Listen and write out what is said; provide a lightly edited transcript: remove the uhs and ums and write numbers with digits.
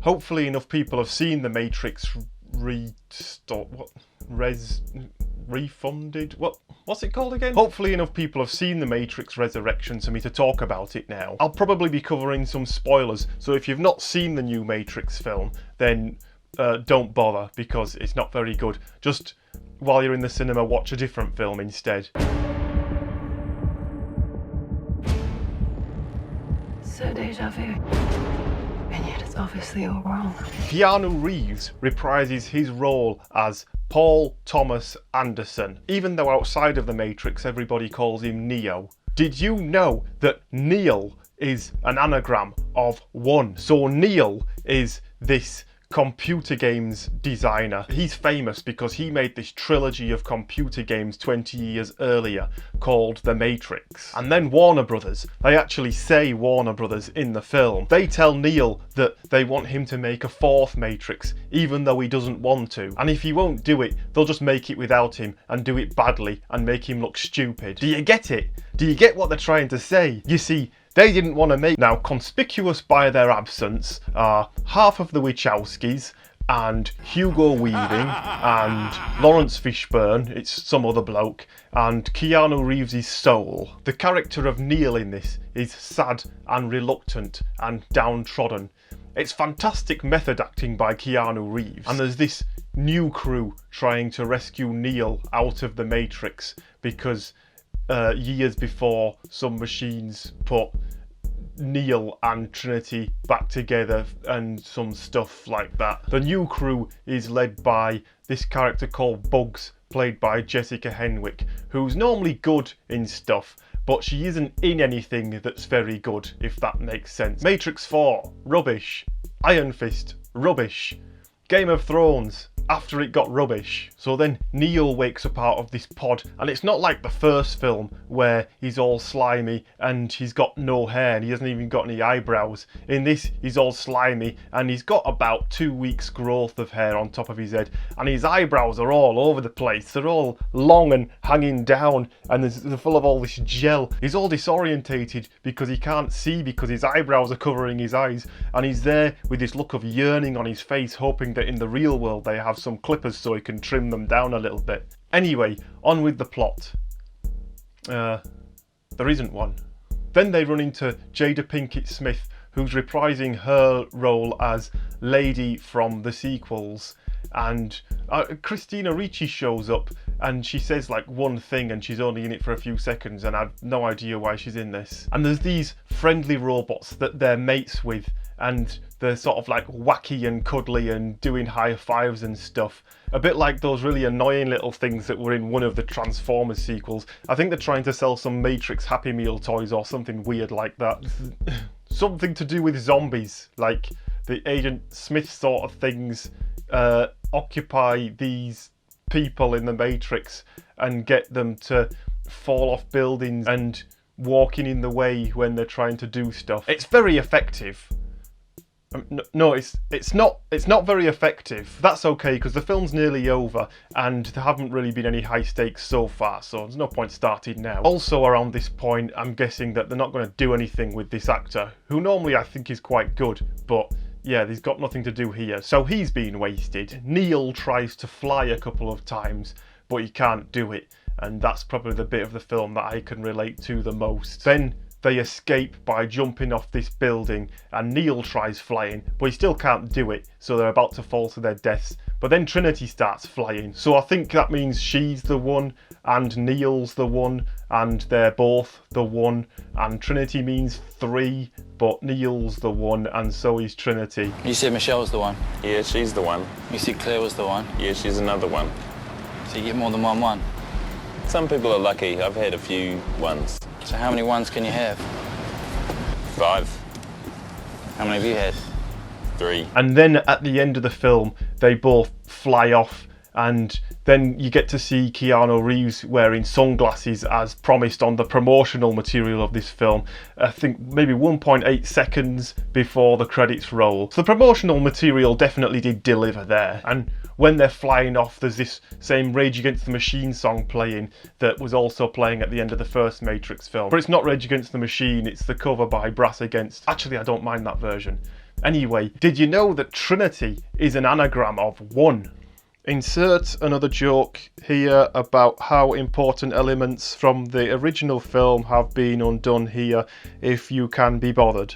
Hopefully enough people have seen The Matrix refunded? What's it called again? Hopefully enough people have seen The Matrix Resurrections for me to talk about it now. I'll probably be covering some spoilers, so if you've not seen the new Matrix film, then don't bother, because it's not very good. Just while you're in the cinema, watch a different film instead. So deja vu. And yet it's obviously all wrong. Keanu Reeves reprises his role as Paul Thomas Anderson, even though outside of The Matrix everybody calls him Neo. Did you know that Neil is an anagram of one? So Neil is this computer games designer. He's famous because he made this trilogy of computer games 20 years earlier called The Matrix. And then Warner Brothers, they actually say Warner Brothers in the film, they tell Neil that they want him to make a fourth Matrix, even though he doesn't want to. And if he won't do it, they'll just make it without him and do it badly and make him look stupid. Do you get it? Do you get what they're trying to say? You see, they didn't want to make... Now, conspicuous by their absence are half of the Wachowskis and Hugo Weaving and Lawrence Fishburne, it's some other bloke, and Keanu Reeves' soul. The character of Neil in this is sad and reluctant and downtrodden. It's fantastic method acting by Keanu Reeves, and there's this new crew trying to rescue Neil out of the Matrix because years before some machines put Neo and Trinity back together and some stuff like that. The new crew is led by this character called Bugs, played by Jessica Henwick, who's normally good in stuff, but she isn't in anything that's very good, if that makes sense. Matrix 4, rubbish. Iron Fist, rubbish. Game of Thrones, after it got rubbish. So then Neo wakes up out of this pod, and it's not like the first film where he's all slimy and he's got no hair and he hasn't even got any eyebrows. In this, he's all slimy and he's got about 2 weeks growth of hair on top of his head, and his eyebrows are all over the place. They're all long and hanging down, and they're full of all this gel. He's all disorientated because he can't see because his eyebrows are covering his eyes, and he's there with this look of yearning on his face, hoping that in the real world they have some clippers so he can trim them down a little bit. Anyway, on with the plot. There isn't one. Then they run into Jada Pinkett Smith, who's reprising her role as Lady from the sequels, and Christina Ricci shows up and she says like one thing and she's only in it for a few seconds, and I've no idea why she's in this. And there's these friendly robots that they're mates with, and they're sort of like wacky and cuddly and doing high fives and stuff. A bit like those really annoying little things that were in one of the Transformers sequels. I think they're trying to sell some Matrix Happy Meal toys or something weird like that. Something to do with zombies, like the Agent Smith sort of things occupy these people in the Matrix and get them to fall off buildings and walking in the way when they're trying to do stuff. It's very effective. No, it's not very effective. That's okay, because the film's nearly over and there haven't really been any high stakes so far, so there's no point starting now. Also around this point, I'm guessing that they're not going to do anything with this actor, who normally I think is quite good, but yeah, he's got nothing to do here, so he's been wasted. Neil tries to fly a couple of times, but he can't do it, and that's probably the bit of the film that I can relate to the most. Then they escape by jumping off this building, and Neil tries flying, but he still can't do it, so they're about to fall to their deaths. But then Trinity starts flying, so I think that means she's the one, and Neil's the one, and they're both the one, and Trinity means 3, but Neil's the one, and so is Trinity. You said Michelle's the one? Yeah, she's the one. You said Claire was the one? Yeah, she's another one. So you get more than one? Some people are lucky. I've had a few ones. So how many ones can you have? 5. How many have you had? 3. And then at the end of the film, they both fly off, and then you get to see Keanu Reeves wearing sunglasses as promised on the promotional material of this film. I think maybe 1.8 seconds before the credits roll. So the promotional material definitely did deliver there. And when they're flying off, there's this same Rage Against the Machine song playing that was also playing at the end of the first Matrix film. But it's not Rage Against the Machine, it's the cover by Brass Against. Actually, I don't mind that version. Anyway, did you know that Trinity is an anagram of 1? Insert another joke here about how important elements from the original film have been undone here, if you can be bothered.